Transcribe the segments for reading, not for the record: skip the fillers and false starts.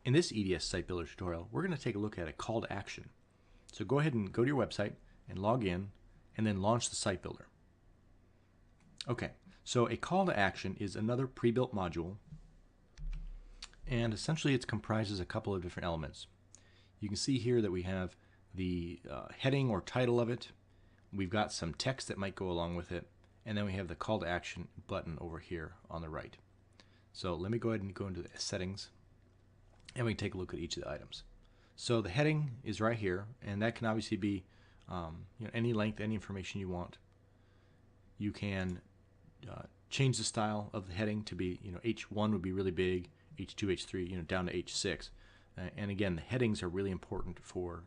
In this EDS Site Builder tutorial, we're going to take a look at a call to action. So go ahead and go to your website and log in and then launch the Site Builder. Okay, so a call to action is another pre-built module, and essentially it comprises a couple of different elements. You can see here that we have the heading or title of it. We've got some text that might go along with it, and then we have the call to action button over here on the right. So let me go ahead and go into the settings, and we can take a look at each of the items. So the heading is right here, and that can obviously be any length, any information you want. You can change the style of the heading to be, H1 would be really big, H2, H3, down to H6. And again, the headings are really important for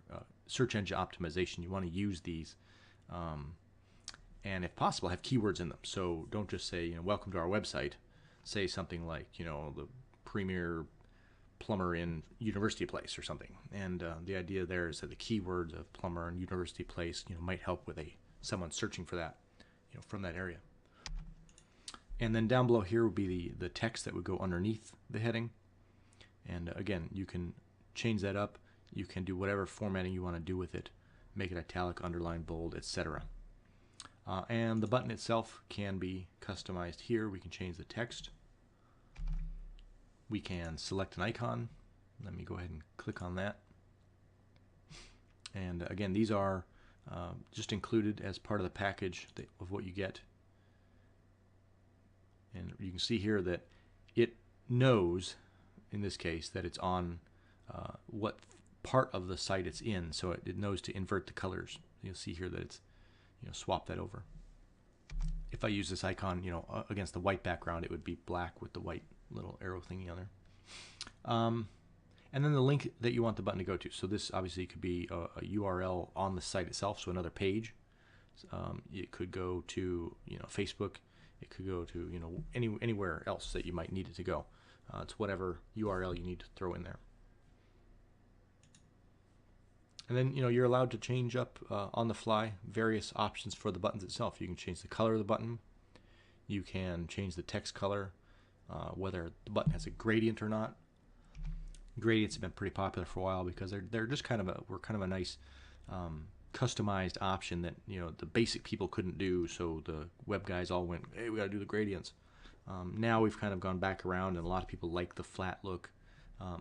search engine optimization. You want to use these, and if possible, have keywords in them. So don't just say, welcome to our website. Say something like, the premier plumber in University Place or something. And the idea there is that the keywords of plumber and University Place, might help with someone searching for that, from that area. And then down below here would be the text that would go underneath the heading. And again, you can change that up. You can do whatever formatting you want to do with it. Make it italic, underline, bold, etc. And the button itself can be customized here. We can change the text. We can select an icon. Let me go ahead and click on that. And again, these are just included as part of the package of what you get. And you can see here that it knows, in this case, that it's on what part of the site it's in, so it knows to invert the colors. You'll see here that it's swap that over. If I use this icon against the white background, it would be black with the white little arrow thingy on there. And then the link that you want the button to go to. So this obviously could be a URL on the site itself, so another page. It could go to Facebook. It could go to anywhere else that you might need it to go. It's whatever URL you need to throw in there. And then you're allowed to change up on the fly various options for the buttons itself. You can change the color of the button. You can change the text color, whether the button has a gradient or not. Gradients have been pretty popular for a while because they're just kind of a nice customized option that the basic people couldn't do. So the web guys all went, hey, we got to do the gradients. Now we've kind of gone back around, and a lot of people like the flat look,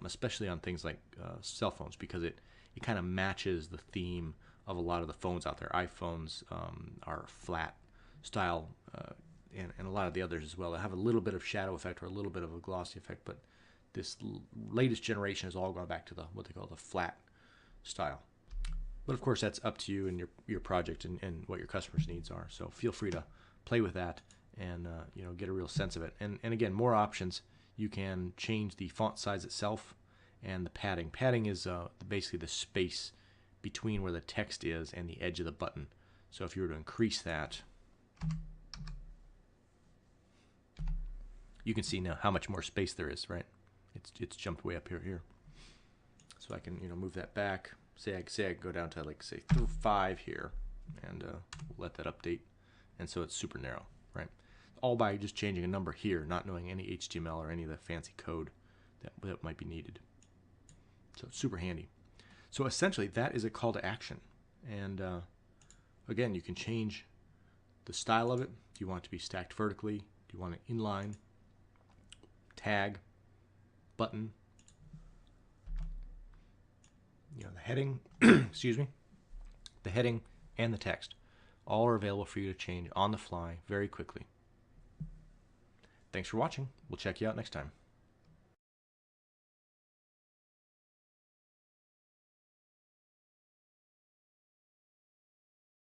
especially on things like cell phones, because it kind of matches the theme of a lot of the phones out there. iPhones are flat style, and a lot of the others as well. They have a little bit of shadow effect or a little bit of a glossy effect, but this latest generation has all gone back to what they call the flat style. But of course, that's up to you and your project and what your customers' needs are. So feel free to play with that and get a real sense of it. And again, more options. You can change the font size itself and the padding. Padding is basically the space between where the text is and the edge of the button. So if you were to increase that, you can see now how much more space there is, right? It's jumped way up here. So I can move that back. Say I can go down to say 5 here, and let that update. And so it's super narrow, right? All by just changing a number here, not knowing any HTML or any of the fancy code that might be needed. So it's super handy. So essentially, that is a call to action. And again, you can change the style of it. Do you want it to be stacked vertically? Do you want it inline? Tag, button, the heading, excuse me, the heading and the text, all are available for you to change on the fly very quickly. Thanks for watching. We'll check you out next time.